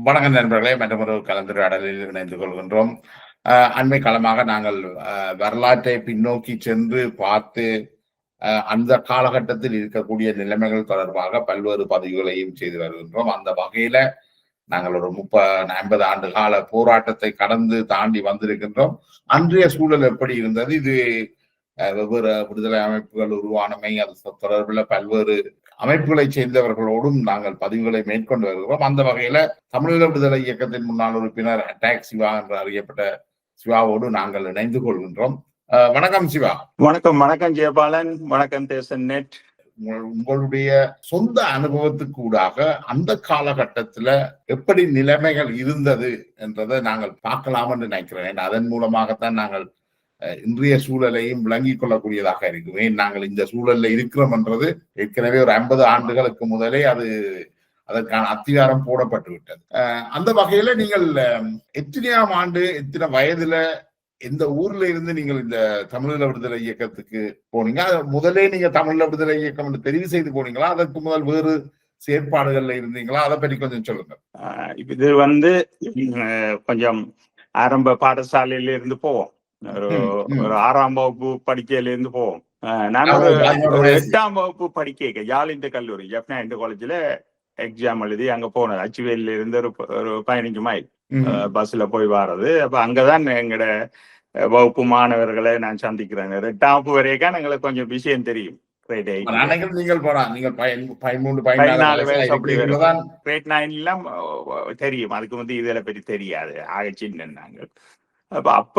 வணக்கம் நண்பர்களே, மற்றொரு கலந்துரையாடலில் இணைந்து கொள்கின்றோம். அண்மை காலமாக நாங்கள் வரலாற்றை பின்னோக்கி சென்று பார்த்து அந்த காலகட்டத்தில் இருக்கக்கூடிய நிலைமைகள் தொடர்பாக பல்வேறு பதிவுகளையும் செய்து வருகின்றோம். அந்த வகையில நாங்கள் ஒரு 50 ஆண்டு கால போராட்டத்தை கடந்து தாண்டி வந்திருக்கின்றோம். அன்றைய சூழல் எப்படி இருந்தது, இது வெவ்வேறு விடுதலை அமைப்புகள் உருவானமை, அது தொடர்பில் பல்வேறு அமைப்புகளை சேர்ந்தவர்களோடும் நாங்கள் பதிவுகளை மேற்கொண்டு வருகிறோம். அந்த வகையில தமிழீழ விடுதலை இயக்கத்தின் முன்னாள் உறுப்பினர் அட்டாக் சிவா என்று அறியப்பட்ட சிவாவோடு நாங்கள் இணைந்து கொள்கின்றோம். வணக்கம் சிவா. வணக்கம். வணக்கம் ஜெயபாலன். வணக்கம் தேசன் நெட். உங்களுடைய சொந்த அனுபவத்துக்கு ஊடாக அந்த காலகட்டத்துல எப்படி நிலைமைகள் இருந்தது என்றதை நாங்கள் பார்க்கலாம் என்று நினைக்கிறேன். அதன் மூலமாகத்தான் நாங்கள் இன்றைய சூழலையும் விளங்கிக் கொள்ளக்கூடியதாக இருக்கும். ஏன் நாங்கள் இந்த சூழல்ல இருக்கிறோம் என்றது ஏற்கனவே ஒரு 50 ஆண்டுகளுக்கு முதலே அதற்கான அத்திகாரம் போடப்பட்டு விட்டது. அந்த வகையில நீங்கள் எத்தனையாம் ஆண்டு, எத்தனை வயதுல, எந்த ஊர்ல இருந்து நீங்கள் இந்த தமிழீழ விடுதலை இயக்கத்துக்கு போனீங்க? முதலே நீங்க தமிழீழ விடுதலை இயக்கம் என்று தெரிவு செய்து போனீங்களா? அதற்கு முதல் வேறு செயற்பாடுகள்ல இருந்தீங்களா? அதை பற்றி கொஞ்சம் சொல்லுங்க. இது கொஞ்சம் ஆரம்ப பாடசாலையில இருந்து போவோம். ஒரு 6ஆம் வகுப்பு படிக்கையில இருந்து போவோம். நான் ஒரு 8ஆம் வகுப்பு படிக்க யாழ் இந்து கல்லூரி ஜெஃப்னா இந்து காலேஜ்ல எக்ஸாம் எழுதி அங்க போனது. அச்சுவேலில இருந்து ஒரு 15 மைல் பஸ்ல போய் வர்றது. அப்ப அங்கதான் எங்கட வகுப்பு மாணவர்களை நான் சந்திக்கிறேன். 8ஆம் வகுப்பு வரைக்கும் எங்களுக்கு கொஞ்சம் விஷயம் தெரியும். கிரேட் 9 தெரியும். அதுக்கு இதுல பற்றி தெரியாது, ஆக சின்ன நாங்கள். அப்ப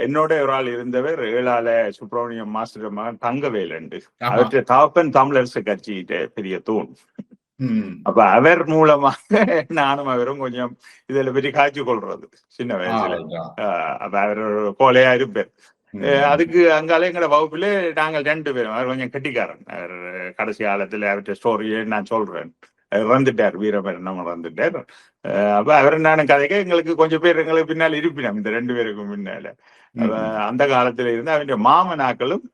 என்னோட ஒரு ஆள் இருந்தவர் ஏழால சுப்பிரமணியம் மாஸ்டர் மகன் தங்கவேலண்டு. அவற்றை தாப்பன் தமிழரசு கட்சியிட்ட பெரிய தூண். அப்ப அவர் மூலமாக நானும் அவரும் கொஞ்சம் இதுல பற்றி காய்ச்சி கொள்றது சின்ன வயசுல. அப்ப அவர் ஒரு கோலையா இருப்பார். அதுக்கு அங்கால எங்கட வகுப்புல நாங்கள் 2 பேரும். அவர் கொஞ்சம் கெட்டிக்காரன். அவர் கடைசி காலத்துல அவர்கிட்ட ஸ்டோரியே நான் சொல்றேன். வந்துட்டார், வீரமரணம் வந்துட்டார். அப்ப அவர் நானும் கதைக்க எங்களுக்கு கொஞ்சம் பேர் எங்களுக்கு பின்னால் இருப்பினோம், இந்த 2 பேருக்கும் பின்னால. அந்த காலத்துல இருந்து அவருடைய மாமனாக்களும்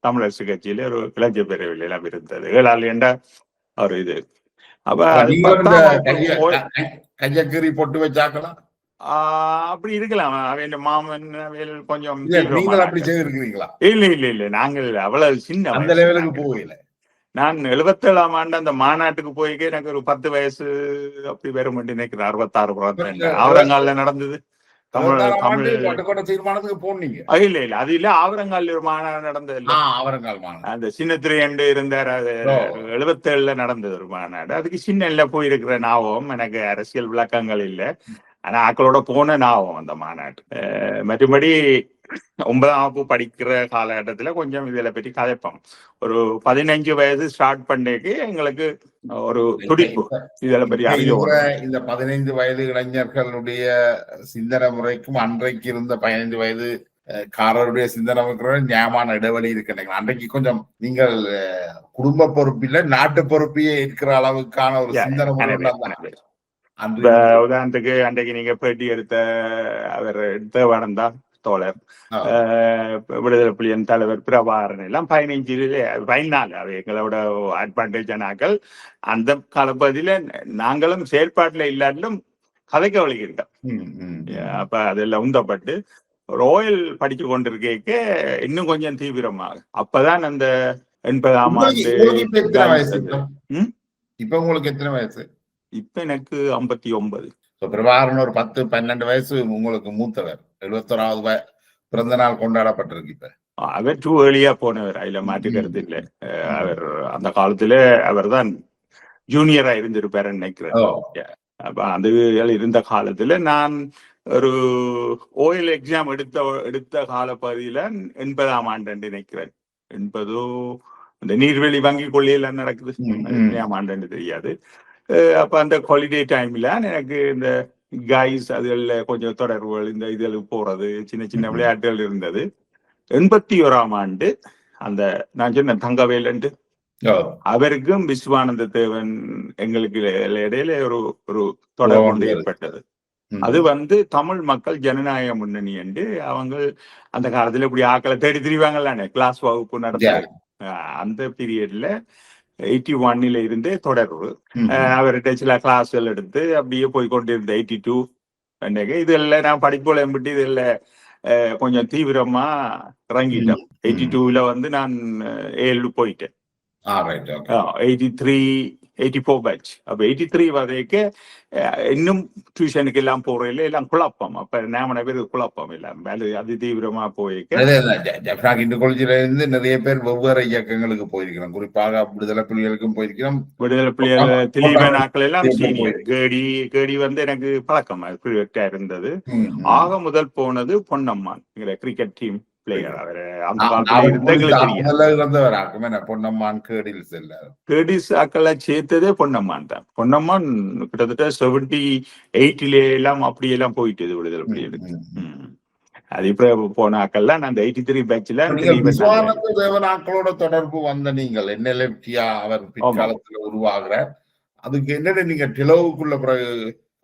தமிழரசு கட்சியில ஒரு இளைஞர் பேரவையில் எல்லாம் இருந்தது. ஏழாள் என்ற ஒரு இது. அப்ப கையக்கறி போட்டு வச்சாக்கலாம், அப்படி இருக்கலாம். அவன் மாமன் கொஞ்சம் இல்ல நாங்கள் அவ்வளவு சின்ன அந்த லெவலுக்கு போகல. நான் 77ஆம் ஆண்டு அந்த மாநாட்டுக்கு போய்க்க எனக்கு ஒரு 10 வயசு அப்படி வேற மட்டும் நினைக்கிறேன். 66 ஆவரங்கால்ல நடந்தது. தீர்மானத்துக்கு போனீங்க? இல்ல அது இல்ல, ஆவரங்கால் ஒரு மாநாடு நடந்தது இல்ல, அந்த சின்னத்திரை இருந்தார். அது 77ல நடந்தது ஒரு மாநாடு. அதுக்கு சின்ன போயிருக்கிற ஞாபகம் எனக்கு. அரசியல் விளக்கங்கள் இல்லை, ஆனா ஆக்களோட போன ஞாபகம் அந்த மாநாடு. மற்றபடி 9ஆம் வகுப்பு படிக்கிற காலகட்டத்துல கொஞ்சம் இதுல பற்றி கதைப்போம். ஒரு 15 வயது ஸ்டார்ட் பண்ணக்கு எங்களுக்கு ஒரு துடிப்பு இதுல பற்றி அறிவு. இந்த 15 வயது இளைஞர்களுடைய சிந்தனை முறைக்கும் அன்றைக்கு இருந்த 15 வயது காரருடைய சிந்தனை முறைக்கும் ஞாபகமான இடைவெளி இருக்கு. அன்றைக்கு கொஞ்சம் நீங்கள் குடும்ப பொறுப்பில நாட்டு பொறுப்பையே இருக்கிற அளவுக்கான ஒரு சிந்தனை முறை. உதாரணத்துக்கு அன்றைக்கு நீங்க பேட்டி அவர் எடுத்த வளர்ந்தா தோழர் விடுதலை புலியின் தலைவர் பிரபாகரன் எல்லாம் 14 அவை எங்களோட அட்வான்டேஜ் ஆனாக்கள். அந்த காலப்பகுதியில நாங்களும் செயற்பாட்டுல இல்லாட்டிலும் கதைக்க வழிகிட்டோம். அப்ப அதெல்லாம் உந்தப்பட்டு ரோயல் படிச்சு கொண்டிருக்க இன்னும் கொஞ்சம் தீவிரமாக. அப்பதான் அந்த 80ஆம் ஆண்டு. இப்ப உங்களுக்கு எத்தனை வயசு? இப்ப எனக்கு 59. பிரபாகரன் ஒரு 10-12 வயசு உங்களுக்கு மூத்தவர். 71வது பிறந்த நாள் கொண்டாடப்பட்டிருக்கு. இப்ப அவர் டூ ஏர்லியா போனவர், அதுல மாற்று கருத்து இல்லை. அவர் அந்த காலத்துல அவர் தான் ஜூனியரா இருந்திருப்பாரு நினைக்கிறேன். அப்ப அது இருந்த காலத்துல நான் ஒரு ஓயில் எக்ஸாம் எடுத்த காலப்பகுதியில 80ஆம் ஆண்டு நினைக்கிறேன். 80 இந்த நீர்வெளி வங்கி கொள்ளையில நடக்குது. 80ஆம் ஆண்டு தெரியாது. அப்ப அந்த ஹாலிடே டைம்ல எனக்கு இந்த கைஸ் அதுல கொஞ்சம் தொடர்புகள், இந்த இதுகளுக்கு போறது, சின்ன சின்ன விளையாட்டுகள் இருந்தது. 81ஆம் ஆண்டு அந்த நான் சொன்ன தங்கவேலண்டு அவருக்கும் விஸ்வானந்த தேவன் எங்களுக்கு இடையில ஒரு தொடர்பு ஏற்பட்டது. அது தமிழ் மக்கள் ஜனநாயக முன்னணி என்று அவங்க அந்த காலத்துல இப்படி ஆக்களை தேடி திரிவாங்கல்லானே, கிளாஸ் வகுப்பு நடந்த அந்த பீரியட்ல 81 இருந்தே தொடர்பு. அவர்கிட்ட சில கிளாஸ்கள் எடுத்து அப்படியே போய் கொண்டிருந்த 82 இதெல்லாம் நான் படிப்புல எம்பிட்டு இதுல கொஞ்சம் தீவிரமா இறங்கிட்டேன். 82ல வந்து நான் ஏழு போயிட்டேன். 83 84 பேட்ச். அப்ப 83 வரைக்கும் இன்னும் டியூஷனுக்கு எல்லாம் போறதில்ல, எல்லாம் குழப்பம். அப்ப நாம பேர் குழப்பம் எல்லாம் அது தீவிரமா போயிருக்க. இந்த காலேஜில இருந்து நிறைய பேர் வெவ்வேறு இயக்கங்களுக்கு போயிருக்கிறோம். குறிப்பாக விடுதலை புலிகளுக்கும் போயிருக்கிறோம். விடுதலை புலிகள் திலீப நாட்கள் எல்லாம் சீனியர். கேடி வந்து எனக்கு பழக்கம் இருந்தது. ஆக முதல் போனது பொன்னம்மான் கிரிக்கெட் டீம் பிளேயர். அவர் அந்த பொன்னம்மான் கேடிஸ் ஆக்களை சேர்த்ததே பொன்னம்மான் தான். பொன்னம்மான் கிட்டத்தட்ட 78 எல்லாம் அப்படியெல்லாம் போயிட்டு விடுதலை புலிகளுக்கு. அது இப்ப போன ஆக்கள்லாம் நான் அந்த 83 பேட்ச்ல தேவனாக்களோட தொடர்பு வந்த நீங்கள் NLFTயா அவர் பிற்காலத்துல உருவாகிறார். அதுக்கு என்னென்ன நீங்க டிலவுக்குள்ள பிறகு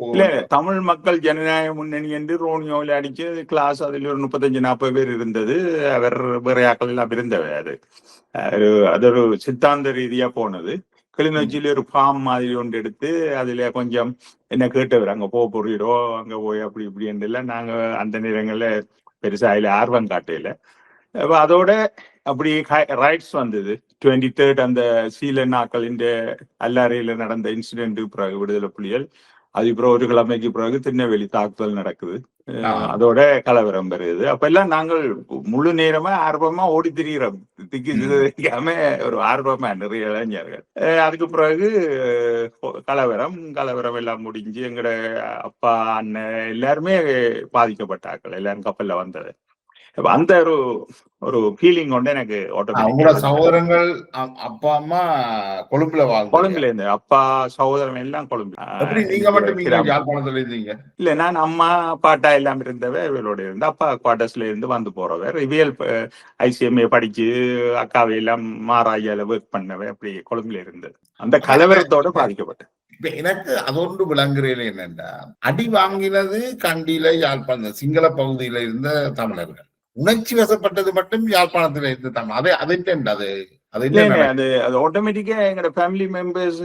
இல்ல தமிழ் மக்கள் ஜனநாயக முன்னணி என்று ரோனியோவில் அடிச்சு கிளாஸ் அதுல ஒரு 35-40 பேர் இருந்தது. அவர் வேற ஆக்கள் எல்லாம் இருந்தவர். அது ஒரு சித்தாந்த ரீதியா போனது. கிளிநொச்சியில ஒரு ஃபார்ம் மாதிரி ஒன்று எடுத்து அதுல கொஞ்சம் என்ன கேட்டவர் அங்க போறீரோ அங்க போய் அப்படி இப்படி எல்லாம் நாங்க அந்த நேரங்கள்ல பெருசா அதுல ஆர்வம் காட்டையில. அதோட அப்படி ரைட்ஸ் வந்தது. 23rd அந்த சீலன் ஆக்களின் அல்லாறையில நடந்த இன்சிடென்ட் பிறகு விடுதலை புலிகள். அது பிறகு ஒரு கிழமைக்கு பிறகு திருநெல்வேலி தாக்குதல் நடக்குது. அதோட கலவரம் வருது. அப்ப எல்லாம் நாங்கள் முழு நேரமா ஆர்வமா ஓடி திரிகிறோம். திக்காம ஒரு ஆர்வமா நிறைய இளைஞர்கள். அதுக்கு பிறகு கலவரம் எல்லாம் முடிஞ்சு எங்கட அப்பா அண்ணன் எல்லாருமே பாதிக்கப்பட்டார்கள். எல்லாரும் கப்பல்ல வந்தது. அந்த ஒரு ஃபீலிங் கொண்டு எனக்கு சகோதரங்கள் அப்பா அம்மா கொழும்புல இருந்து அப்பா சகோதரன் எல்லாம் கொழும்பு. இல்ல நான் அம்மா பாட்டா எல்லாம் இருந்தவ இவளோட இருந்து அப்பா குவார்டர்ஸ்ல இருந்து வந்து போறவர். இவியல் ICMA படிச்சு அக்காவை எல்லாம் மாராயால ஒர்க் பண்ணவ அப்படி கொழும்புல இருந்தது. அந்த கலவரத்தோட பாதிக்கப்பட்டேன். எனக்கு அதொன்று விளங்குறேன் என்னன்னா, அடி வாங்கினது கண்டியில யாழ்ப்பாணம் சிங்கள பகுதியில இருந்த தமிழர்கள். உணர்ச்சி வசப்பட்டது மட்டும் யாழ்ப்பாணத்துல இருந்து தமிழ். அது ஆட்டோமேட்டிக்கா எங்களோட ஃபேமிலி மெம்பர்ஸ்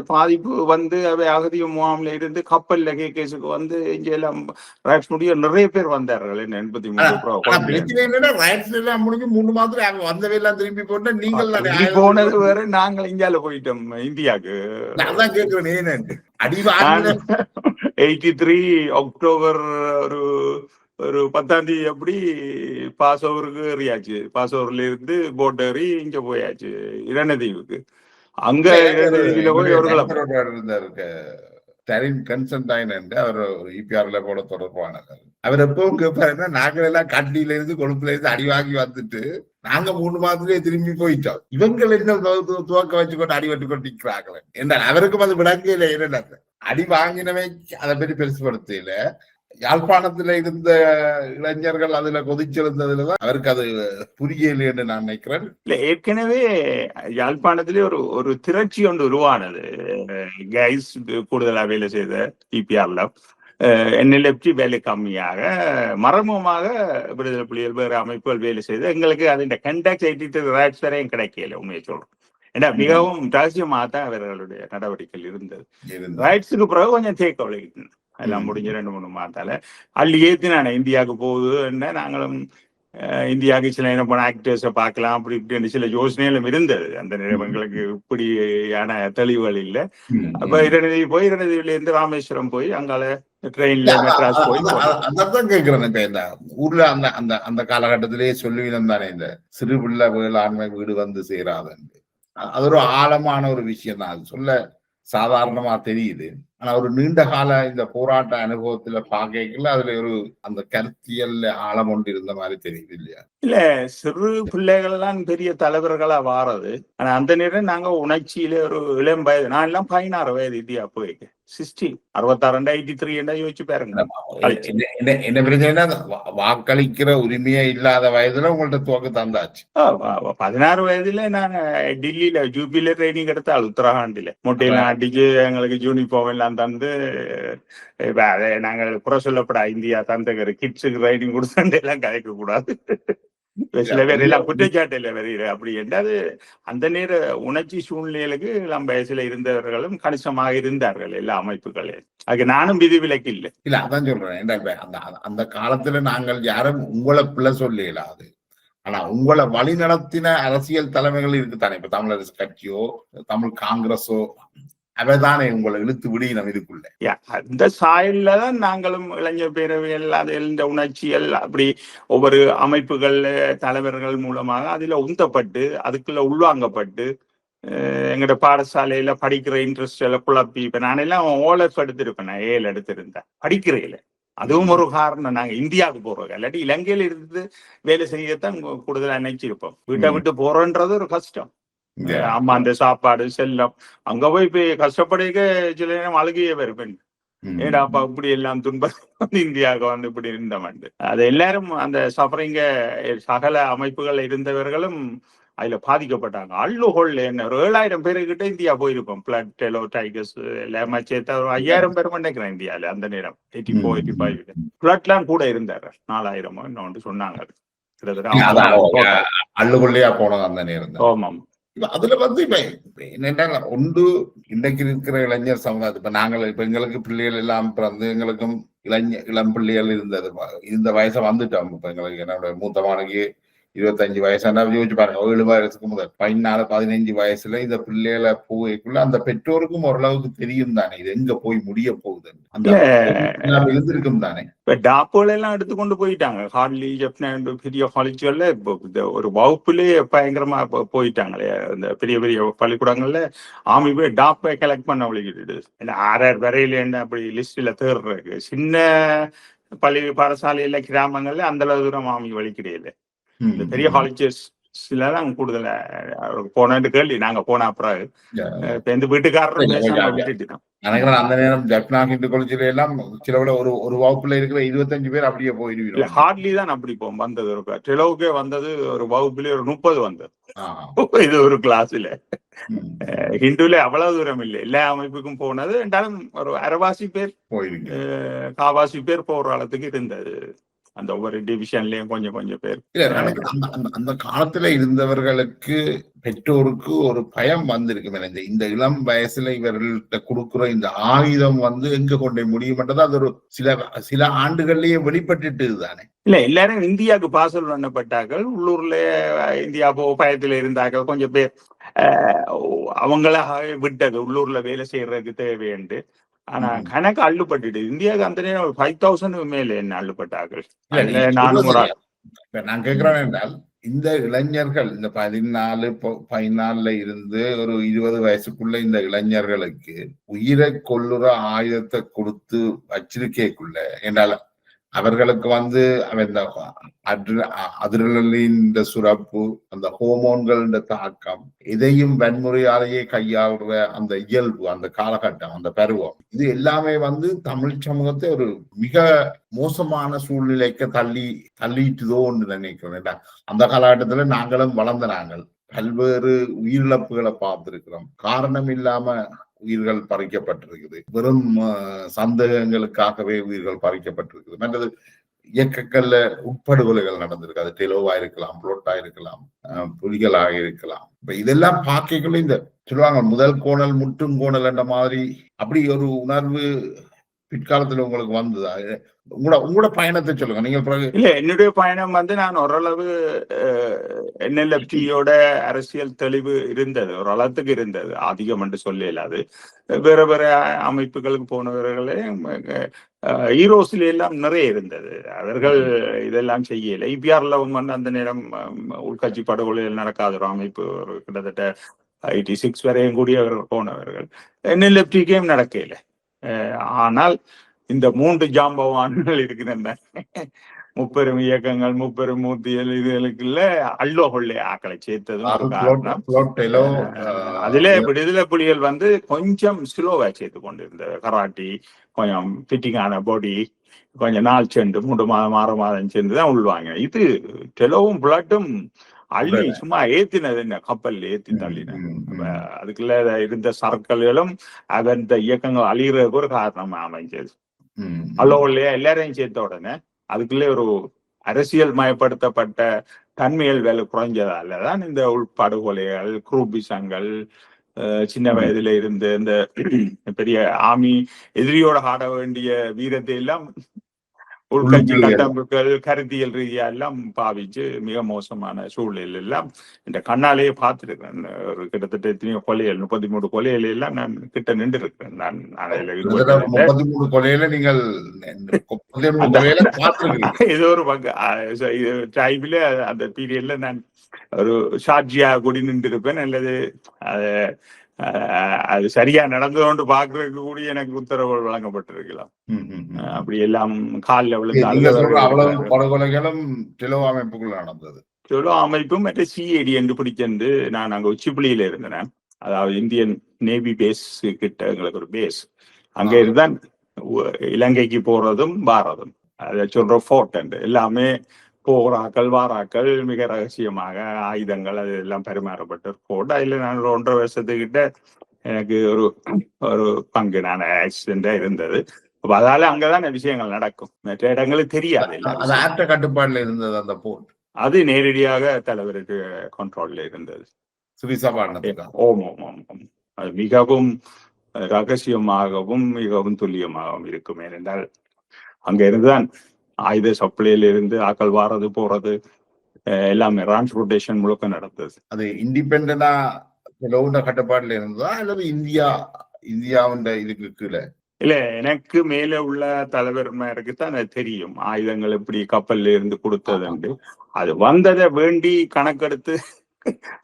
பாதிப்பு வந்து அவை அகதிய முகாம்ல இருந்து கப்பல்ல கேஸுக்கு வந்து இங்க எல்லாம் ரைட்ஸ் முடிய நிறைய பேர் வந்தார்கள். 83 முடிஞ்சு 3 மாதம் வந்தவை எல்லாம் திரும்பி போட்டு நீங்கள் போனது வேற. நாங்கள் இந்தியால போயிட்டோம் இந்தியாவுக்கு. நான் கேட்கிறேன் அடி 83 அக்டோபர் ஒரு 10ஆம் தேதி அப்படி பாசோவருக்கு ஏறியாச்சு. பாசோவர்ல இருந்து போட் ஏறி இங்க போயாச்சு இரணதீவுக்கு. அங்க இரணதீவுல போய் ஒரு அவர் EPRல போட தொடர்பானவர். அவர் எப்பவும் கேட்பாருன்னா, நாங்கள் எல்லாம் கண்டியில இருந்து கொழுப்புல இருந்து அடி வாங்கி வந்துட்டு நாங்க 3 மாதத்துலயே திரும்பி போயிட்டோம். இவங்க என்ன துவக்க வச்சுக்கொண்டு அடி வெட்டு கொண்டிருக்கிறாங்களே என்றால் அவருக்கும் அது விளங்கல. என்ன அடி வாங்கினவை அதை பற்றி பெருசுபடுத்தல. யாழ்ப்பாணத்துல இருந்த இளைஞர்கள் அதுல கொதிச்சிருந்ததுலதான் அவருக்கு அது புரியல என்று நான் நினைக்கிறேன். இல்ல ஏற்கனவே யாழ்ப்பாணத்திலே ஒரு திரட்சி ஒன்று உருவானது. கைஸ் கூடுதலா வேலை செய்த EPRல NLFT வேலை கம்மியாக மறைமுகமாக விடுதலை புலிகள் வேறு அமைப்புகள் வேலை செய்து எங்களுக்கு அதன் கண்டாக்ட் 83 ரைட்ஸ் வரையும் கிடைக்கல. உண்மையை சொல்றோம். ஏன்னா மிகவும் ரகசியமாக தான் அவர்களுடைய நடவடிக்கைகள் இருந்தது. ரைட்ஸுக்கு பிறகு கொஞ்சம் தேக்கவலை எல்லாம் முடிஞ்சு 2-3 மாதத்தால அள்ளி ஏத்தினானே இந்தியாவுக்கு போகுது. என்ன நாங்களும் இந்தியாவுக்கு சில என்ன போன ஆக்டர்ஸை பார்க்கலாம் அப்படி இப்படி சில யோசனைகளும் இருந்தது. அந்த நேரம் எங்களுக்கு இப்படியான தெளிவுகள் இல்லை. அப்ப இரணதீவுல இருந்து ராமேஸ்வரம் போய் அங்கால ட்ரெயின்ல மெட்ராஸ் போய் அதான் கேட்கிறேன். இப்ப இந்த ஊர்ல அந்த காலகட்டத்திலேயே சொல்லுவீனம் தானே, இந்த சிறு பிள்ளை வேளாண்மை வீடு வந்து சேராது. அது ஒரு ஆழமான ஒரு விஷயம் தான். அது சொல்ல சாதாரணமா தெரியுது. ஆனா ஒரு நீண்ட கால இந்த போராட்ட அனுபவத்துல பாக்கல அதுல ஒரு அந்த கருத்தியல் ஆழம் ஒன்று இருந்த மாதிரி தெரியுது இல்லையா? இல்ல சிறு பிள்ளைகள் எல்லாம் பெரிய தலைவர்களா வாரது. ஆனா அந்த நேரம் நாங்க உணர்ச்சியில ஒரு இளம் வயது. நான் எல்லாம் 16 வயது இந்தியா போய் 60 66 83 யோசிச்சு பாருங்க. என்ன பிரச்சனை, வாக்களிக்கிற உரிமையே இல்லாத வயதுல உங்கள்ட்ட துவக்க தந்தாச்சு. 16 வயதுல நான் டெல்லியில ஜூபில ட்ரைனிங் எடுத்தாள். உத்தரகாண்டில மொட்டையெல்லாம் அடிச்சு எங்களுக்கு யூனிஃபார்ம் எல்லாம் தந்து நாங்கள் புற சொல்லப்படா இந்தியா தந்த கிட்ஸுக்கு ட்ரைனிங் கொடுத்து எல்லாம் கதைக்க கூடாது. சில பேர் எல்லாம் குற்றச்சாட்டுல வருகிற அப்படி என்றால் அந்த நேர உணர்ச்சி சூழ்நிலைகளுக்கு இளம் வயசுல இருந்தவர்களும் கணிசமாக இருந்தார்கள் எல்லா அமைப்புகளே. அதுக்கு நானும் விதிவிலக்கு இல்லை. இல்ல அதான் சொல்றேன். அந்த காலத்துல நாங்கள் யாரும் உங்களை பிள்ளை சொல்ல இயலாது. ஆனா உங்களை வழி நடத்தின அரசியல் தலைமைகள் இருக்குத்தானே. இப்ப தமிழரசு கட்சியோ தமிழ் காங்கிரஸோ அவைதானே உங்களை இழுத்து விடியினம் இதுக்குள்ள. அந்த சாயல்ல தான் நாங்களும் இளைஞர் பேரவைகள் அது இந்த உணர்ச்சிகள் அப்படி ஒவ்வொரு அமைப்புகள் தலைவர்கள் மூலமாக அதுல உந்தப்பட்டு அதுக்குள்ள உள்வாங்கப்பட்டு எங்கட பாடசாலையில படிக்கிற இன்ட்ரெஸ்ட் எல்லாம் குழப்பி. இப்ப நானெல்லாம் ஓலஃப் எடுத்திருப்பேன், நான் ஏல் எடுத்திருந்தேன் படிக்கிறேன். அதுவும் ஒரு காரணம். நாங்க இந்தியாவுக்கு போறோம், இல்லாட்டி இலங்கையில இருந்து வேலை செய்யத்தான் கூடுதலா நினைச்சிருப்போம். வீட்டை விட்டு போறோன்றது ஒரு கஷ்டம். அம்மா அந்த சாப்பாடு செல்லம் அங்க போய் இப்ப கஷ்டப்படைக்க சில நேரம் அழுகையே வருவேன். ஏடா அப்பா இப்படி எல்லாம் துன்பம் இந்தியாவுக்கு வந்து இப்படி இருந்தவன். அது எல்லாரும் அந்த சஃபரிங்க சகல அமைப்புகள் இருந்தவர்களும் அதுல பாதிக்கப்பட்டாங்க. அள்ளுகொள் என்ன ஒரு 7000 பேருக்கிட்ட இந்தியா போயிருப்போம். பிளட் டெலோ டைகர்ஸ் எல்லாமே சேர்த்தா ஒரு 5000 பேர் நினைக்கிறேன் இந்தியாவில அந்த நேரம் 84, 85. பிளட்லாம் கூட இருந்தாரு 4000 இன்னொன்று சொன்னாங்க. அள்ளுகொள்ளையா போனது அந்த நேரம். ஆமாம். அதுல வந்து இப்ப என்னென்ன ஒன்று இன்றைக்கு இருக்கிற இளைஞர் சமுதாயம். இப்ப நாங்கள் இப்ப எங்களுக்கு பிள்ளைகள் எல்லாம் பிறந்து எங்களுக்கும் இளம் பிள்ளைகள் இருந்த வயசை வந்துட்டோம். இப்ப எங்களுக்கு என்னோட மூத்தமானுக்கு 25 வயசான யோசிச்சு பாருங்க. 7 வயசுக்கு முதல் 14, 15 வயசுல இந்த பிள்ளைகளை போய்க்குள்ள அந்த பெற்றோருக்கும் ஓரளவுக்கு தெரியும் தானே இது எங்க போய் முடிய போகுது. அந்த இருந்திருக்கும் தானே. இப்ப டாப்போல எல்லாம் எடுத்துக்கொண்டு போயிட்டாங்க. ஹார்ட்லி பெரிய காலேஜ்கள்ல ஒரு வகுப்புலயே பயங்கரமா போயிட்டாங்களே. அந்த பெரிய பெரிய பள்ளிக்கூடங்கள்ல ஆமி போய் டாப்பை கலெக்ட் பண்ண வழிகிட்டு 6 வரையில என்ன அப்படி லிஸ்ட்ல தேர்றதுக்கு. சின்ன பள்ளி பாடசாலையில கிராமங்கள்ல அந்த அளவு தூரம் ஆமி வலிக்கிடையில. இந்த பெரிய காலேஜஸ் எல்லாம் கூடுதல போனேன்னு கேள்வி. நாங்க போன அப்புறம் இப்ப இந்த வீட்டுக்காரரும் விட்டுட்டு அந்த நேரம் ஜப்னாகிட்டு கொள்ச்சில எல்லாம் சில விட ஒரு வகுப்புல இருக்கிற 25 பேர் அப்படியே போயிடுவீங்க. ஹார்ட்லி தான் அப்படி வந்தது. ஒரு டெலோவுக்கே வந்தது ஒரு வகுப்புல ஒரு 30 வந்தது. இது ஒரு கிளாஸ்ல. ஹிந்துல அவ்வளவு தூரம் இல்லை. எல்லா அமைப்புக்கும் போனது என்றாலும் ஒரு அரைவாசி பேர் காவாசி பேர் போற அளத்துக்கு இருந்தது. அந்த ஒவ்வொரு டிவிஷன்லயும் கொஞ்சம் கொஞ்சம் பேர். அந்த காலத்துல இருந்தவர்களுக்கு பெற்றோருக்கு ஒரு பயம் வந்திருக்கு. இந்த இளம் வயசுல இவர்கள்ட்ட கொடுக்குற இந்த ஆயுதம் வந்து எங்க கொண்டு முடியும்ன்றது அது ஒரு சில ஆண்டுகள்லயே வெளிப்பட்டுட்டு தானே. இல்ல எல்லாரும் இந்தியாவுக்கு பாசல் பண்ணப்பட்டார்கள். உள்ளூர்ல இந்தியா பயத்துல இருந்தார்கள். கொஞ்சம் பேர் அவங்களாக விட்டது உள்ளூர்ல வேலை செய்யறதுக்கு தேவையண்டு. ஆனா கணக்கு அள்ளுப்பட்டு இந்தியாவுக்கு அந்த நேரம் 5000 மேல என்ன அள்ளுப்பட்டார்கள். நான் கேட்கிறேன் என்றால் இந்த இளைஞர்கள் இந்த 14 இருந்து ஒரு 20 வயசுக்குள்ள இந்த இளைஞர்களுக்கு உயிரை கொள்ளுற ஆயுதத்தை கொடுத்து வச்சிருக்கேக்குள்ள என்றால் அவர்களுக்கு வந்து இந்த அதிரலின் சுரப்பு அந்த ஹோமோன்கள் தாக்கம் இதையும் வன்முறையாலேயே கையாளுற அந்த இயல்பு அந்த காலகட்டம் அந்த பருவம் இது எல்லாமே வந்து தமிழ் சமூகத்தை ஒரு மிக மோசமான சூழ்நிலைக்கு தள்ளிட்டுதோன்னு நினைக்கிறேன். அந்த காலகட்டத்துல நாங்களும் வளர்ந்த நாங்கள் பல்வேறு உயிரிழப்புகளை பார்த்திருக்கிறோம். காரணம் இல்லாம உயிர்கள் பறிக்கப்பட்டிருக்குது. வெறும் சந்தேகங்களுக்காகவே உயிர்கள் பறிக்கப்பட்டிருக்குது. மற்றது இயக்கங்கள்ல உட்படுகொலைகள் நடந்திருக்கு. அது டெலோவா இருக்கலாம், புளோட்டா இருக்கலாம், புலிகளாக இருக்கலாம். இப்ப இதெல்லாம் பார்க்கக்குள்ள இந்த சொல்லுவாங்க முதல் கோணல் முற்றும் கோணல் என்ற மாதிரி அப்படி ஒரு உணர்வு பிற்காலத்துல உங்களுக்கு வந்ததா? உங்களோட பயணத்தை சொல்லுங்க. நீங்க இல்ல என்னுடைய பயணம் வந்து நான் ஓரளவு NLFTயோட அரசியல் தெளிவு இருந்தது, ஒரு அளவுக்கு இருந்தது. அதிகம் என்று சொல்லல. அது வேற வேற அமைப்புகளுக்கு போனவர்களே ஹீரோஸ்ல எல்லாம் நிறைய இருந்தது. அவர்கள் இதெல்லாம் செய்யல. IPRல வந்து அந்த நேரம் உள்கட்சி படுகொலைகள் நடக்காத ஒரு அமைப்பு கிட்டத்தட்ட 86 வரையும் கூடிய அவர்கள் போனவர்கள். NLFTக்கும் நடக்கல. ஆனால் இந்த 3 ஜாம்பவான்கள் இருக்கின்றன. முப்பெரும் இயக்கங்கள், முப்பெரும் மூர்த்திகள் இதுகளுக்குள்ள அள்ளோ கொள்ளை ஆக்களை சேர்த்ததும் ஒரு காரணம். அதுல விடுதலை புலிகள் வந்து கொஞ்சம் ஸ்லோவா சேர்த்து கொண்டிருந்த கராட்டி, கொஞ்சம் ஃபிட்டிங்கான பாடி, கொஞ்சம் நாள் சென்று 3 மாதம் 6 மாதம் சென்றுதான் உள்வாங்க. இது டெலோவும் பிளட்டும் அள்ளி சும்மா ஏத்தினது என்ன கப்பல் ஏத்தி தள்ளின. அதுக்குள்ள இருந்த சர்க்கல்களும் அந்த இயக்கங்கள் அழிகிறதுக்கு ஒரு காரணமா அமைஞ்சது. அல்லோ இல்லையா எல்லாரையும் சேர்த்த உடனே அதுக்குள்ளே ஒரு அரசியல் மயப்படுத்தப்பட்ட தன்மைகள் வேலை குறைஞ்சதாலதான் இந்த உள்படுகொலைகள், குரூபிசங்கள், சின்ன வயதுல இருந்து இந்த பெரிய ஆர்மி எதிரியோட ஆட வேண்டிய வீரத்தை எல்லாம் உள்கட்சி கட்டமைப்புகள் கருத்தியல் ரீதியா எல்லாம் பாவிச்சு மிக மோசமான சூழ்நிலை எல்லாம் இந்த கண்ணாலேயே பார்த்துருக்கேன். ஒரு கிட்டத்தட்ட எத்தனையோ கொலைகள், 33 கொலைகள் எல்லாம் நான் கிட்ட நின்று இருக்கேன். நான் அதில் 33 கொலையில நீங்கள் ஏதோ ஒரு பங்கு டைம்ல அந்த பீரியட்ல நான் ஒரு சாட்சியா கூடி நின்று இருப்பேன். அல்லது அது சரியா நடந்ததோன்று பாக்குறதுக்கு கூட எனக்கு உத்தரவுகள் வழங்கப்பட்டிருக்கலாம். அப்படி எல்லாம் காலில் விழுந்தாலும் படுகொலைகளும் டெலோ அமைப்புகள் நடந்தது. டெலோ அமைப்பும் மற்ற சிஐடி என்று பிடிச்சென்று நான் அங்க உச்சிப்புலியில இருந்தேன். அதாவது இந்தியன் நேவி பேஸ் கிட்ட எங்களுக்கு ஒரு பேஸ் அங்க இருந்தான். இலங்கைக்கு போறதும் வாரதும் அதை சொல்ற ஃபோர்ட் என்று எல்லாமே போராக்கள் வாராக்கள் மிக ரகசியமாக ஆயுதங்கள் அது எல்லாம் பரிமாறப்பட்டு போட்டு அதுல நான் 1.5 வருஷத்துக்கிட்ட எனக்கு ஒரு பங்கு நான் ஆக்சிடென்டா இருந்தது. அப்ப அதால அங்கதான் விஷயங்கள் நடக்கும். மற்ற இடங்களுக்கு தெரியாது. கட்டுப்பாடுல இருந்தது அந்த போர்ட். அது நேரடியாக தலைவருக்கு கண்ட்ரோல்ல இருந்தது. ஓம் ஓம் ஓம் ஓம். அது மிகவும் ரகசியமாகவும் மிகவும் துல்லியமாகவும் இருக்கும். ஏனென்றால் அங்க இருந்துதான் ஆயுத சப்ளையில இருந்து ஆக்கள் வாரது போறது எல்லாமே டிரான்ஸ்போர்டேஷன் முழுக்க நடந்தது. அது இண்டிபெண்டா கட்டுப்பாடுல இருந்ததா அல்லது இந்தியாவின் இதுக்கு கீழே? இல்ல, எனக்கு மேல உள்ள தலைவர்மாருக்கு தான் அது தெரியும் ஆயுதங்கள் எப்படி கப்பல்ல இருந்து கொடுத்ததுண்டு. அது வந்ததை வேண்டி கணக்கெடுத்து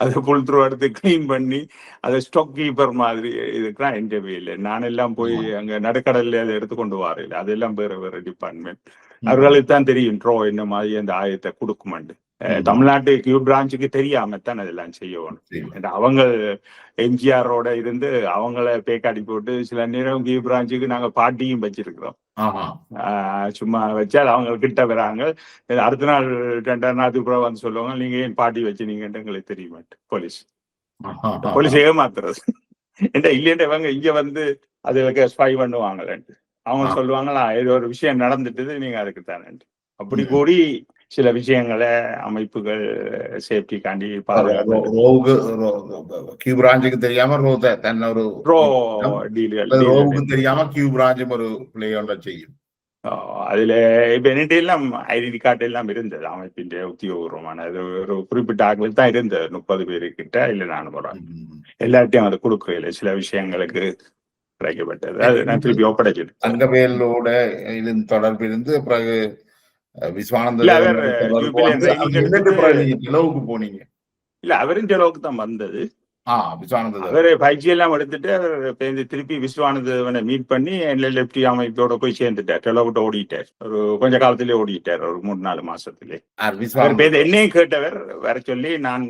அதை புல் த்ரூ எடுத்து கிளீன் பண்ணி அதை ஸ்டாக் கீப்பர் மாதிரி இதுக்கெல்லாம் என்டவே இல்லை. நான் எல்லாம் போய் அங்க நடுக்கடல்ல அதை எடுத்துக்கொண்டு வரல. அதெல்லாம் வேற வேற டிபார்ட்மெண்ட். அவர்களுக்கு தான் தெரியும் ட்ரோ என்ன மாதிரி அந்த ஆயத்தை கொடுக்குமாண்டு. தமிழ்நாட்டு கியூ பிரான்ச்சுக்கு தெரியாமத்தான் அதெல்லாம் செய்யணும். அவங்க எம்ஜிஆரோட இருந்து அவங்கள பேக்காடி போட்டு சில நேரம் கியூ பிரான்ச்சுக்கு நாங்க பாட்டியும் வச்சிருக்கிறோம். சும்மா வச்சால் அவங்க கிட்ட வராங்க. அடுத்த நாள் 2 நாளுக்கு பிறகு வந்து சொல்லுவாங்க, நீங்க ஏன் பாட்டி வச்சு நீங்கன்ட்டு எங்களுக்கு தெரிய மாட்டேன். போலீஸ் ஏமாத்துறது இல்லையா? இவங்க இங்க வந்து அதுக்கு ஸ்பை பண்ணுவாங்களேன்ட்டு அவங்க சொல்லுவாங்களா, ஏதோ ஒரு விஷயம் நடந்துட்டுது நீங்க அதுக்கு தானே. அப்படி கூடி சில விஷயங்களை அமைப்புகள் சேஃப்டிக்காண்டி பிரான்ச்சுக்கு தெரியாம தெரியாம கியூ பிரான்ச்சும் ஒரு பிளேயோட செய்யும். அதுல இப்ப என்கிட்ட எல்லாம் ஐடென்டி கார்டு எல்லாம் இருந்தது. அமைப்பின் உத்தியோகபூர்வமான ஒரு குறிப்பிட்ட ஆட்களுக்கு தான் இருந்தது. 30 பேருக்கிட்ட இல்ல 400 எல்லாத்தையும் அது கொடுக்கல. சில விஷயங்களுக்கு கிடைக்கப்பட்டது. அது நான் திருப்பி ஒப்படைச்சது. தங்கவேலோட தொடர்பு இருந்து பிறகு விஸ்வானந்த போனீங்க? இல்ல, அவரும் டெலோவுக்கு தான் வந்தது. அவரு பயிற்சி எல்லாம் எடுத்துட்டு அவர் திருப்பி விஸ்வானந்தவனை மீட் பண்ணி எல்எல்எஃப்டி அமைப்போட போய் சேர்ந்துட்டார். டெலோவிட்ட ஓடிட்டார். ஒரு கொஞ்ச காலத்திலே ஓடிட்டார். ஒரு 3-4 மாசத்திலே. என்னையும் கேட்டவர் வர சொல்லி நான்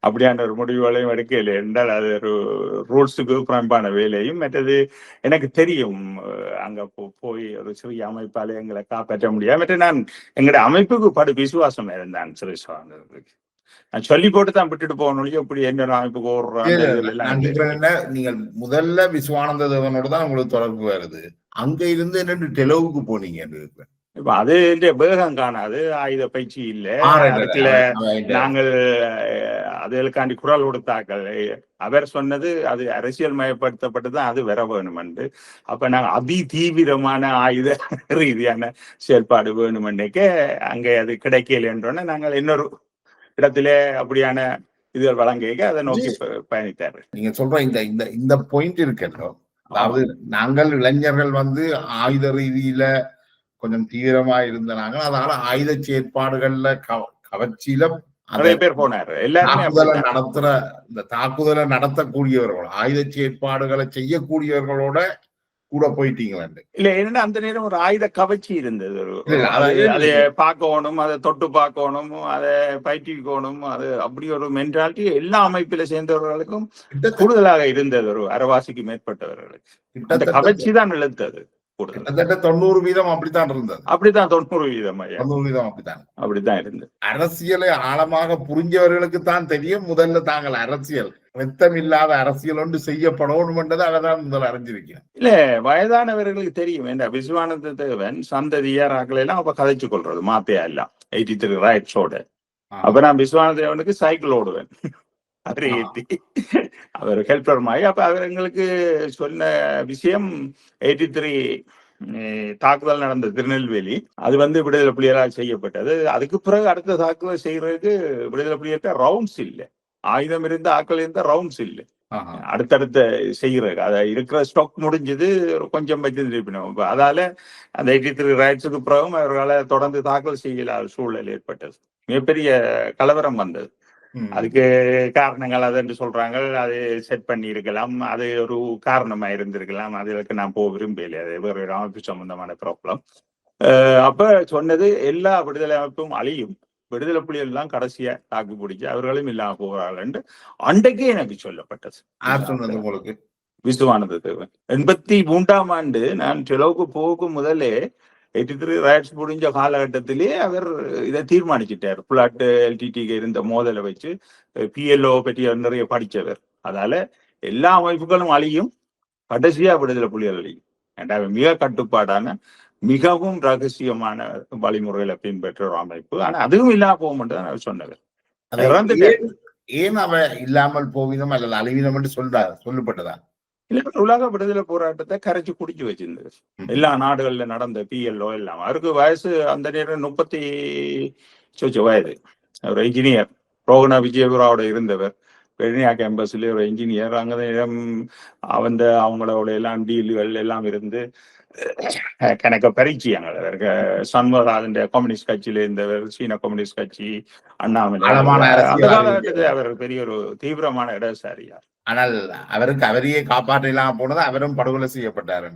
அப்படியான ஒரு முடிவுகளையும் எடுக்கல. என்றால் அது ஒரு ரூல்ஸுக்கு புறம்பான வேலையும். மற்றது எனக்கு தெரியும் அங்க போய் ஒரு சிறிய அமைப்பாலே எங்களை காப்பாற்ற முடியாது. மற்ற நான் எங்களுடைய அமைப்புக்கு படு விசுவாசம் இருந்தான். சிறுசுவானதுக்கு நான் சொல்லி போட்டு தான் விட்டுட்டு போகணும். எப்படி என்ன அமைப்புக்கு ஓடுறாங்க. நீங்கள் முதல்ல விஸ்வானந்த தேவனோட தான் உங்களுக்கு தொடர்பு வருது. அங்க இருந்து என்ன டெலோவுக்கு போனீங்க? இப்ப அது வேகம் காணாது. ஆயுத பயிற்சி இல்லை. அதுக்குள்ள நாங்கள் அதுகளுக்காண்டி குரல் கொடுத்தாக்கள். அவர் சொன்னது அது அரசியல் மயப்படுத்தப்பட்டுதான் அது வர வேணுமென்று. அப்ப நாங்க அதி தீவிரமான ஆயுத ரீதியான செயல்பாடு வேணுமென்னைக்க அங்கே அது கிடைக்கல என்றோன்னா நாங்கள் இன்னொரு இடத்திலே அப்படியான இதுகள் வழங்க அதை நோக்கி பயணித்தாரு. நீங்க சொல்ற இந்த பாயிண்ட் இருக்கല്ലോ, அதாவது நாங்கள் இளைஞர்கள் வந்து ஆயுத ரீதியில கொஞ்சம் தீவிரமா இருந்தாங்க. அதனால ஆயுத செயற்பாடுகள்ல கவர்ச்சியில நிறைய பேர் போனாரு. இந்த தாக்குதலை நடத்தக்கூடியவர்கள், ஆயுத செயற்பாடுகளை செய்யக்கூடியவர்களோட கூட போயிட்டீங்களா? இல்ல, என்னன்னா அந்த நேரம் ஒரு ஆயுத கவர்ச்சி இருந்தது. அதை பார்க்கணும், அதை தொட்டு பார்க்கணும், அதை பயிற்சிக்கணும். அது அப்படி ஒரு மென்டாலிட்டி எல்லா அமைப்பில சேர்ந்தவர்களுக்கும் கூடுதலாக இருந்தது. ஒரு அரைவாசிக்கு மேற்பட்டவர்களுக்கு அந்த கவர்ச்சி தான் இழுத்தது. கிட்டத்தட்ட 90% அப்படித்தான் இருந்தது. அப்படித்தான் 90% அப்படித்தான் இருந்தது. அரசியலை ஆழமாக புரிஞ்சவர்களுக்கு தான் தெரியும் முதல்ல தாங்கள் அரசியல் ரத்தம் இல்லாத அரசியல் ஒன்று செய்யப்படணும் என்றதை அதான் முதல் அறிஞ்சிருக்கேன். இல்ல வயதானவர்களுக்கு தெரியும் இந்த விஸ்வானந்த தேவன் சந்ததியார் எல்லாம் அப்ப கதைச்சு கொள்றது மாத்தையா எல்லாம் 83 ரைட்ஸோட. அப்ப நான் விஸ்வானந்த தேவனுக்கு சைக்கிள் ஓடுவேன் அவரை ஏற்றி அவர் ஹெல்பர் மாதிரி. அப்ப அவர் எங்களுக்கு சொன்ன விஷயம் 83 தாக்குதல் நடந்த திருநெல்வேலி அது விடுதலை புலிகளால் செய்யப்பட்டது. அதுக்கு பிறகு அடுத்த தாக்குதல் செய்யறதுக்கு விடுதலை புலிகிட்ட ரவுண்ட்ஸ் இல்லை, ஆயுதம் இருந்த ஆக்கள் இருந்த ரவுண்ட்ஸ் இல்லை. அடுத்தடுத்த செய்யறது அதை இருக்கிற ஸ்டாக் முடிஞ்சது கொஞ்சம் வச்சிருப்பினோம். அதால அந்த 83 ரைட்ஸுக்கு பிறகும் அவர்களால் தொடர்ந்து தாக்கல் செய்யலாத சூழல் ஏற்பட்டது. மிகப்பெரிய கலவரம் வந்தது. அதுக்கு காரணங்கள் அதுன்னு சொல்றாங்க, அது செட் பண்ணி இருக்கலாம், அது ஒரு காரணமா இருந்திருக்கலாம். அதுக்கு நான் போக விரும்பல, அது வேறு அமைப்பு சம்பந்தமான ப்ராப்ளம். அப்ப சொன்னது எல்லா விடுதலை அமைப்பும் அழியும், விடுதலை புலிகள் எல்லாம் கடைசியா தாக்கு பிடிச்சு அவர்களும் இல்லாம போகிறார்கள் அன்றைக்கே எனக்கு சொல்லப்பட்டது. உங்களுக்கு விசுவானந்த தேவன் 83ஆம் ஆண்டு நான் செலவுக்கு போகும் முதலே 83 ரைட்ஸ் முடிஞ்ச காலகட்டத்திலே அவர் இதை தீர்மானிச்சிட்டார். புலாட் எல்டிடிக்கு இருந்த மோதலை வச்சு பிஎல்ஓ பற்றி நிறைய படித்தவர். அதால எல்லா அமைப்புகளும் அழியும், கடைசியா விடுதலை புலிகள் அழியும். மிக கட்டுப்பாடான மிகவும் ரகசியமான வழிமுறைகளை பின்பற்ற ஒரு அமைப்பு. ஆனா அதுவும் இல்லாம போக மாட்டேன் அவர் சொன்னவர். ஏன் அவ இல்லாமல் போவினோம் அல்லது அழிவினம் என்று சொல்லப்பட்டதா? இல்ல, உலக விடுதலை போராட்டத்தை கரைச்சு குடிச்சு வச்சிருந்தது. எல்லா நாடுகள்ல நடந்த பிஎல்ஓ எல்லாம். அவருக்கு வயசு அந்த நேரம் 30 வயது. அவர் இன்ஜினியர், ரோகணா விஜயபுராவோட இருந்தவர். பெர்னியா கேம்பஸ்ல ஒரு இன்ஜினியர். அங்க அவங்களோட எல்லாம் டீல்கள் எல்லாம் இருந்து கணக்க பரிச்சயங்கள். அவருக்கு சண்முகராஜன் கம்யூனிஸ்ட் கட்சியில இருந்தவர், சீன கம்யூனிஸ்ட் கட்சி, அண்ணாமலை. அந்த காலகட்டத்தில் அவர் பெரிய ஒரு தீவிரமான இடதுசாரியார். ஆனால் அவருக்கு அவரையே காப்பாற்ற இல்லாம போனது, அவரும் படுகொலை செய்யப்பட்டார்.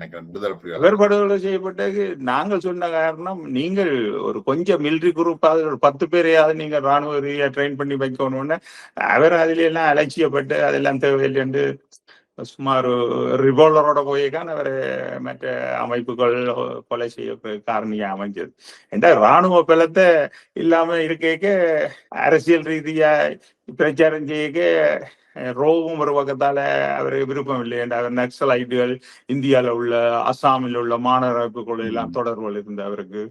அவர் படுகொலை செய்யப்பட்டது நாங்கள் சொன்ன காரணம், நீங்கள் ஒரு கொஞ்சம் மிலிட்ரி குரூப்பாவது ஒரு 10 பேரையாவது நீங்க ராணுவ ரீதியா ட்ரெயின் பண்ணி வைக்கணும்னு அவர் அதுல எல்லாம் அலட்சியப்பட்டு அதெல்லாம் தேவையில்லை என்று சுமார் ரிவால்வரோட போய்தான் அவரை மற்ற அமைப்புகள் கொலை செய்ய காரணியா அமைஞ்சது. என்ற ராணுவ பலத்தை இல்லாம இருக்க அரசியல் ரீதியா பிரச்சாரம் செய்ய ரோவும் ஒரு பக்கத்தால அவர் விருப்பம் இல்லை. என்ற அவர் நக்சலைட்டுகள் இந்தியாவில் உள்ள அசாமில் உள்ள மாணவர் அமைப்புகள் எல்லாம் தொடர்புகள் இருந்த அவருக்கு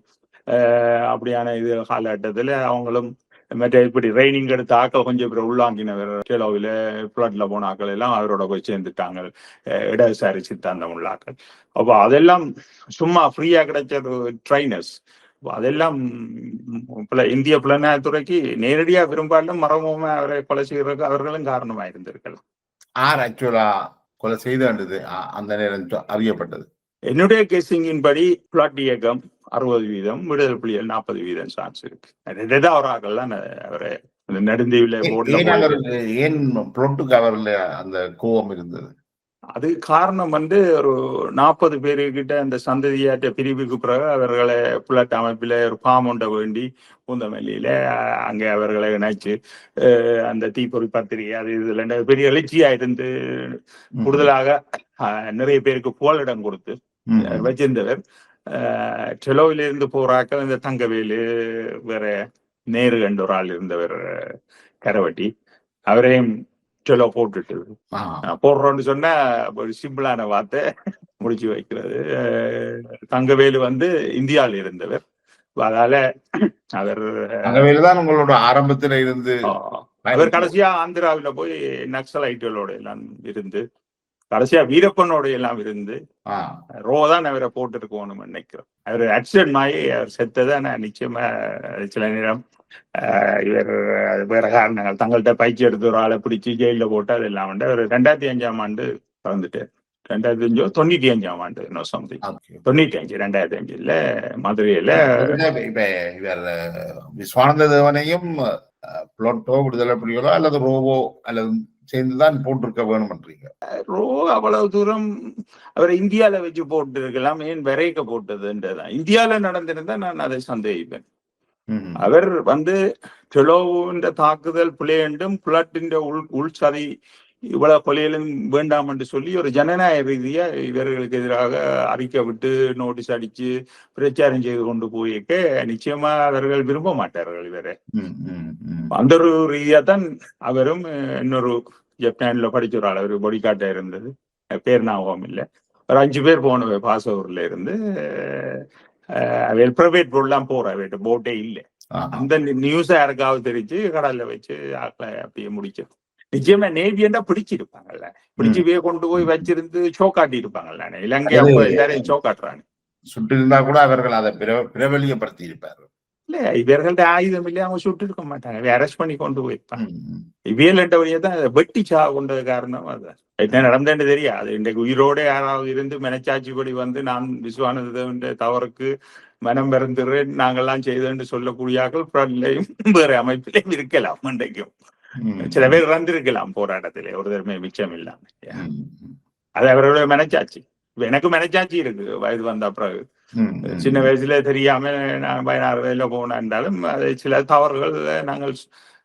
அப்படியான இது காலகட்டத்தில் அவங்களும் மற்ற இப்படி ட்ரைனிங் எடுத்த ஆக்கள் கொஞ்சம் பேர் உள்ளாங்கினவர் கேலோவில பிளட்ல போன ஆக்கள் எல்லாம் அவரோட போய் சேர்ந்துட்டாங்க, இடதுசாரி சித்தாந்தம் உள்ள ஆக்கள். அப்போ அதெல்லாம் சும்மா ஃப்ரீயா கிடைச்ச ட்ரைனர்ஸ். அதெல்லாம் இந்திய புலனாய்வுத்துறைக்கு நேரடியா விரும்பாலும் மரபுமே அவரை கொலை செய்யறதுக்கு அவர்களும் காரணமா இருந்திருக்கலாம். ஆர் ஆக்சுவலா கொலை செய்து அந்த நேரம் அறியப்பட்டது. என்னுடைய கேசிங்கின் படி பிளாட் இயக்கம் 60%, விடுதலை புலிகள் 40% சான்ஸ் இருக்கு. அவராகலாம் அவரை நெடுந்தீவுல ஏன் புளோட்டுக்கு அவர்ல அந்த கோபம் இருந்தது? அது காரணம் ஒரு 40 பேருக்கிட்ட அந்த சந்ததியாற்ற பிரிவுக்கு பிறகு அவர்களை புலட் அமைப்பில ஒரு ஃபார்ம் ஒன்றை வேண்டி பூந்தமல்லியில அங்கே அவர்களை இணைச்சு அந்த தீப்பொறி பத்திரிகை அது இதுல பெரிய எழுச்சியா இருந்து கூடுதலாக நிறைய பேருக்கு புகலிடம் கொடுத்து வச்சிருந்தவர். செலோவிலிருந்து போறாக்கள் இந்த தங்கவேலு, வேற நேரு என்ற ஒரு ஆள் இருந்தவர் கரவட்டி, அவரையும் செலோ போட்டுட்டு போடுறோம்னு சொன்னா ஒரு சிம்பிளான வார்த்தை முடிச்சு வைக்கிறது. தங்கவேலு இந்தியாவில் இருந்தவர். அதால அவர் தங்கவேலுதான் உங்களோட ஆரம்பத்துல இருந்து அவர் கடைசியா ஆந்திராவில போய் நக்சலைட்டுகளோட எல்லாம் இருந்து கடைசியா வீரப்பனோட எல்லாம் இருந்து ரோதான் அவரை போட்டுருக்கோன்னு நினைக்கிறோம். அவர் ஆக்சிடென்ட் ஆகி அவர் செத்ததை நான் நிச்சயமா சில நேரம் இவர் வேற காரணங்கள் தங்கள்கிட்ட பயிற்சி எடுத்து ஒரு ஆளை பிடிச்சி ஜெயில போட்டு அது எல்லாம் அவர் 2005ஆம் ஆண்டு பிறந்துட்டு 95ஆம் ஆண்டு இன்னும் சம்திங் 95 2005 மதுரையில. இப்ப இவர் விஸ்வானந்த தேவனையும் புளோட்டோ விடுதலை புலிகளோ அல்லது ரோவோ அல்லது சேர்ந்துதான் போட்டிருக்க வேணும்ன்றீங்க? ரோ அவ்வளவு தூரம் அவர் இந்தியால வச்சு போட்டு இருக்கலாம், ஏன் விரைக்க போட்டதுன்றதான். இந்தியால நடந்திருந்தா நான் அதை சந்தேகிப்பேன். அவர் செலோவுன்ற தாக்குதல் புலேண்டும் புலட்டின் உள் சதி இவ்வளவு கொலையிலும் வேண்டாம் என்று சொல்லி ஒரு ஜனநாயக ரீதியா இவர்களுக்கு எதிராக அறிக்கை விட்டு நோட்டீஸ் அடிச்சு பிரச்சாரம் செய்து கொண்டு போயிருக்க நிச்சயமா அவர்கள் விரும்ப மாட்டார்கள் இவரை. அந்த ஒரு ரீதியா தான் அவரும் இன்னொரு ஜப்பான்ல படிச்ச ஒரு ஆள், ஒரு பொடிக்காட்டா இருந்தது, பேர் ஞாபகம் இல்லை. ஒரு 5 பேர் போனவ பாசவூர்ல இருந்து. பிரைவேட் போட்லாம் போற போட்டே இல்லை. அந்த நியூஸை யாருக்காவது தெரிஞ்சு கடல்ல வச்சு ஆக்களை அப்படியே முடிச்சு. நிச்சயமா நேவியண்டா பிடிச்சிருப்பாங்கல்ல, பிடிச்சு போய் கொண்டு போய் வச்சிருந்து சோக்காட்டி இருப்பாங்கல்ல. இலங்கை அப்ப எல்லாரையும் சோக்காட்டுறாங்க. சுட்டு இருந்தா கூட அவர்கள் அதை பிரபலியப்படுத்தி இருப்பார்கள். இல்ல, இவர்கள்ட்ட ஆயுதம் இல்லையா, அவங்க சுட்டு இருக்க மாட்டாங்க, அரெஸ்ட் பண்ணி கொண்டு போயிருப்பாங்க. இவியல்ன்றவழியே தான் வெட்டி சா கொண்டது காரணம் அதுதான். என்ன நடந்தேன்னு தெரியாது. இன்றைக்கு உயிரோட யாராவது இருந்து மனச்சாட்சிப்படி வந்து நான் விஸ்வானந்த தவறுக்கு மனம் பிறந்துறேன் நாங்கள்லாம் செய்தேன்னு சொல்லக்கூடியாக்கள் வேற அமைப்பிலையும் இருக்கலாம். இன்றைக்கும் சில பேர் இறந்திருக்கலாம் போராட்டத்திலே, ஒரு தடவை மிச்சம் இல்லாம. அது அவர்களுடைய மனச்சாட்சி. எனக்கு மனச்சாட்சி இருக்கு, வயது வந்த பிறகு. சின்ன வயசுல தெரியாம நான் 16 வயதுல போனாலும் அது சில தவறுகள் நாங்கள்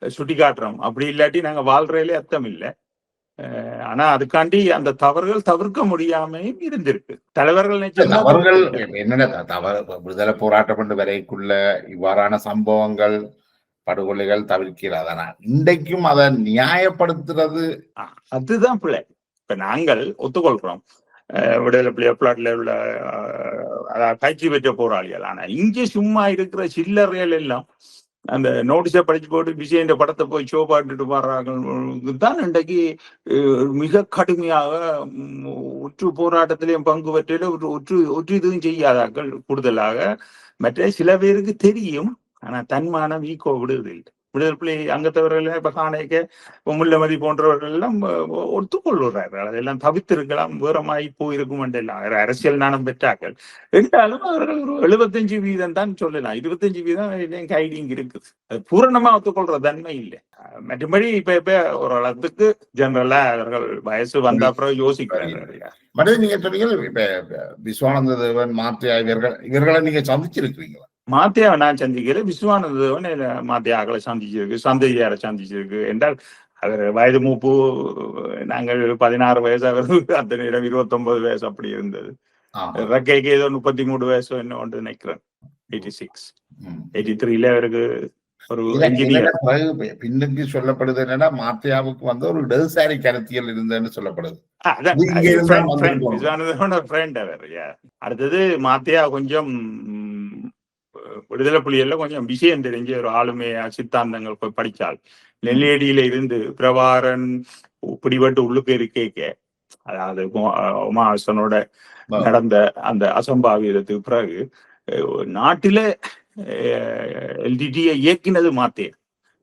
சுட்டி காட்டுறோம். அப்படி இல்லாட்டி நாங்க வாழ்றதுல அர்த்தம் இல்லை. ஆனா அதுக்காண்டி அந்த தவறுகள் தவிர்க்க முடியாமையும் இருந்திருக்கு. தலைவர்கள் என்னென்ன தவறு விடுதலை போராட்டம் என்று வரைக்குள்ள இவ்வாறான சம்பவங்கள் படுகொலைகள் தவிர்க்கிறது. ஆனா இன்றைக்கும் அதை நியாயப்படுத்துறது அதுதான் பிள்ளை. இப்ப நாங்கள் ஒத்துக்கொள்றோம் விடுதலை பிளாட்ல உள்ள பயிற்சி பெற்ற போராளிகள். ஆனா இங்கே சும்மா இருக்கிற சில்லறைகள் எல்லாம் அந்த நோட்டீஸை படிச்சு போட்டு விஜயன்ற படத்தை போய் ஷோ பாட்டுட்டு வர்றாங்க தான் இன்றைக்கு மிக கடுமையாக ஒற்று போராட்டத்திலையும் பங்கு பெற்ற ஒற்று இதுவும் செய்யாதாக்கள் கூடுதலாக. மற்ற சில பேருக்கு தெரியும், ஆனா தன்மானம் ஈக்கோ விடுவதில்லை. விடுதலை புலி அங்கத்தவர்கள் இப்ப காணைக்க முல்லமதி போன்றவர்கள் எல்லாம் ஒத்துக்கொள்ளுறார்கள். அதெல்லாம் தவிர்த்திருக்கலாம், வேறமாய் போயிருக்கும் எல்லாம் அரசியல் நாணம் பெற்றார்கள். என்றாலும் அவர்கள் ஒரு 75% தான் சொல்லலாம். 25% கைடிங் இருக்குது. அது பூரணமா ஒத்துக்கொள்ற தன்மை இல்லை. மற்றபடி இப்ப ஓரளவுக்கு ஜெனரலா அவர்கள் வயசு வந்த அப்புறம் யோசிக்கிறாங்க. நீங்க சொன்னீங்க இப்ப விஸ்வானந்த தேவன், மாத்தியா இவர்களை நீங்க சந்திச்சிருக்கிறீங்களா? மாத்தியாவை நான் சந்திக்கல, விஸ்வானந்தவன் மாத்தியாக்களை சந்திச்சிருக்கு, சந்ததியாரை சந்திச்சிருக்கு. என்றால் அவர் வயது மூப்பு, நாங்கள் 16 வயசு, அவர் அந்த நேரம் 29 வயசு அப்படி இருந்தது. ரக்கைக்கு ஏதோ 33 வயசு என்ன ஒன்று நினைக்கிறேன். 86 83 அவருக்கு ஒரு இன்ஜினியர். பின்னுக்கு சொல்லப்படுது என்னன்னா மாத்தியாவுக்கு வந்து ஒரு இடதுசாரி கருத்தியல் இருந்ததுன்னு சொல்லப்படுது. விஸ்வானந்தவனோட ஃப்ரெண்ட் அவர். அடுத்தது மாத்தியா கொஞ்சம் விடுதலை புலிகள்ல கொஞ்சம் விஷயம் தெரிஞ்ச ஒரு ஆளுமையா சித்தாந்தங்கள் போய் படிச்சால். நெல்லியடியில இருந்து பிரபாரன் பிடிபட்டு உள்ளுக்கு இருக்கேக்க, அதாவது உமாசனோட நடந்த அந்த அசம்பாவிதத்துக்கு பிறகு நாட்டில எல்டிடியை இயக்கினது மாத்தே.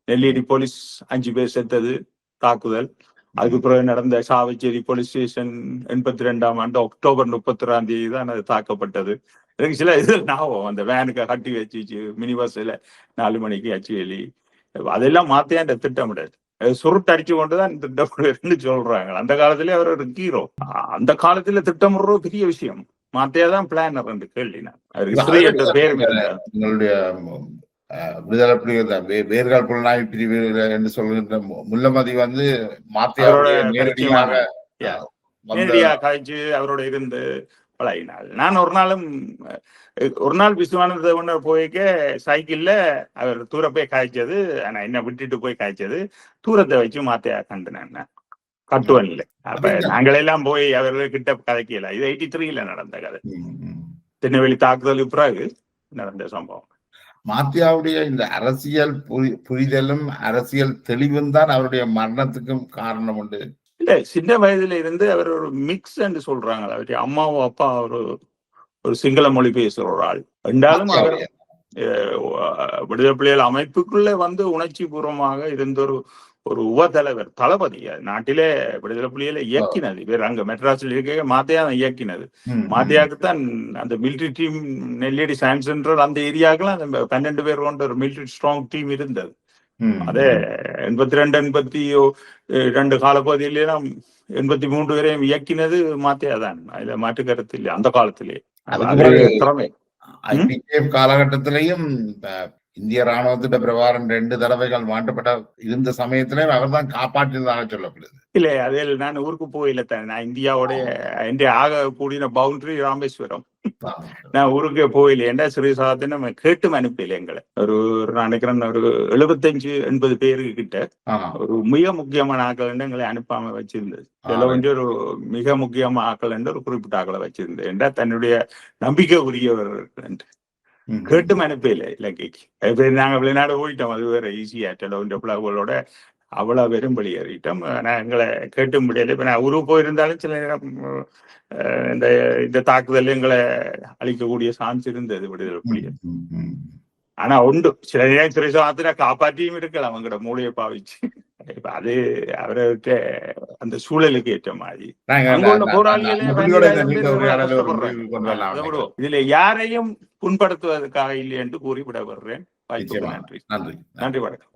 நெல்லியடி போலீஸ் 5 பேர் செத்தது தாக்குதல். அதுக்கு பிறகு நடந்த சாவச்சேரி போலீஸ் ஸ்டேஷன் 82ஆம் ஆண்டு அக்டோபர் 31ஆம் தேதி தான் அது தாக்கப்பட்டது. எனக்கு சில இது ஞாபகம், அந்த வேனுக்கு கட்டி வச்சு மினி பஸ்ல 4 மணிக்கு அச்சுவேலி, அதெல்லாம் மாத்தியாண்ட திட்டமிடாது. சுருட்டு அடிச்சு கொண்டுதான் திட்டமிடுன்னு சொல்றாங்க. அந்த காலத்திலே அவர் ஒரு ஹீரோ. அந்த காலத்துல திட்டமிடுற பெரிய விஷயம். மாத்தியாதான் பிளானர் என்று கேள்வினா பேரும் இருந்தார். உங்களுடைய விடுதலை புலிகள் வேர்கள் புலனாய்வு பிரிவு என்று சொல்கின்ற முல்லமதி வந்து மாத்தியாவோட நேரடியாக காய்ச்சி அவரோட இருந்து பழகினாள். நான் ஒரு நாள் விஸ்வானந்த போய்க்க சைக்கிள்ல அவர் தூர போய் காய்ச்சது, ஆனா என்ன விட்டுட்டு போய் காய்ச்சது தூரத்தை வச்சு மாத்தியா கண்டுனேன் கட்டுவன்ல. அப்ப நாங்களெல்லாம் போய் அவர்கள் கிட்ட கதைக்கல. இது 83 நடந்த கதை, திருநெல்வேலி தாக்குதலுக்கு பிறகு நடந்த சம்பவம். மாத்தியாவுடைய இந்த அரசியல் புரிதலும் அரசியல் தெளிவும் தான் அவருடைய மரணத்துக்கும் காரணம் உண்டு. இல்ல, சின்ன வயதுல இருந்து அவர் ஒரு மிக்ஸ் என்று சொல்றாங்க. அவருடைய அம்மாவும் அப்பா ஒரு சிங்கள மொழி பேசுற ஒரு ஆள். என்றாலும் அவர் விடுதலை புலிகள் அமைப்புக்குள்ள வந்து உணர்ச்சி பூர்வமாக இருந்த ஒரு உப தலைவர், தளபதி. நாட்டிலே விடுதலை புலிகளை இயக்கினது இவர். அங்க மெட்ராஸில் இருக்க மாத்தியா இயக்கினது. மாத்தியாவுக்குத்தான் அந்த military team Nelliady science centre அந்த ஏரியாக்கெல்லாம் அந்த 12 பேர் கொண்ட ஒரு மிலிட்டரி ஸ்ட்ராங் டீம் இருந்தது. அதே 82 82 காலப்பகுதியிலாம் 83 வரையும் இயக்கினது மாத்தியா தான். அதுல மாற்று கருத்து இல்லை அந்த காலத்திலே. காலகட்டத்திலையும் இந்திய ராணுவத்திட்ட பிரபாரம் 2 தடவைகள் மாற்றப்பட்ட இருந்த சமயத்திலே அவர் தான் காப்பாற்றினதாக சொல்லப்படுது. இல்ல அதில் நான் ஊருக்கு போயில தானே. நான் இந்தியாவோட என் ஆக கூடின பவுண்டரி ராமேஸ்வரம். நான் ஊருக்கு போயில. ஏன்டா சிறிசாதத்தை நம்ம கேட்டும் அனுப்பல எங்களை. ஒரு நான் நினைக்கிறேன் ஒரு 75-80 பேருக்கு கிட்ட ஒரு மிக முக்கியமான ஆக்கள் எங்களை அனுப்பாம வச்சிருந்தது. இதுல ஒரு மிக முக்கியமான ஆக்கள் என்று ஒரு குறிப்பிட்ட ஆக்களை வச்சிருந்தது. என்றா தன்னுடைய நம்பிக்கை உரியவர் என்று கேட்டும் அனுப்பல இலங்கைக்கு. நாங்க வெளிநாடு போயிட்டோம். அது வேற ஈஸியா டெலோட அவ்வளவு வெறும் வெளியேறிட்டோம். நான் எங்களை கேட்டு முடியல. இப்ப நான் ஊருக்கு போயிருந்தாலும் சில நேரம் இந்த தாக்குதல் எங்களை அழிக்கக்கூடிய சான்ஸ் இருந்தது விடுதலை புலிகள். ஆனா உண்டு சில நேரம் சிறைசாத்திர காப்பாற்றியும் இருக்கலாம் அவங்களோட மூளையை பாவிச்சு. இப்ப அது அவர்கிட்ட அந்த சூழலுக்கு ஏற்ற மாதிரி இதுல யாரையும் புண்படுத்துவதற்காக இல்லை என்று கூறிவிட வர்றேன். நன்றி. நன்றி, வணக்கம்.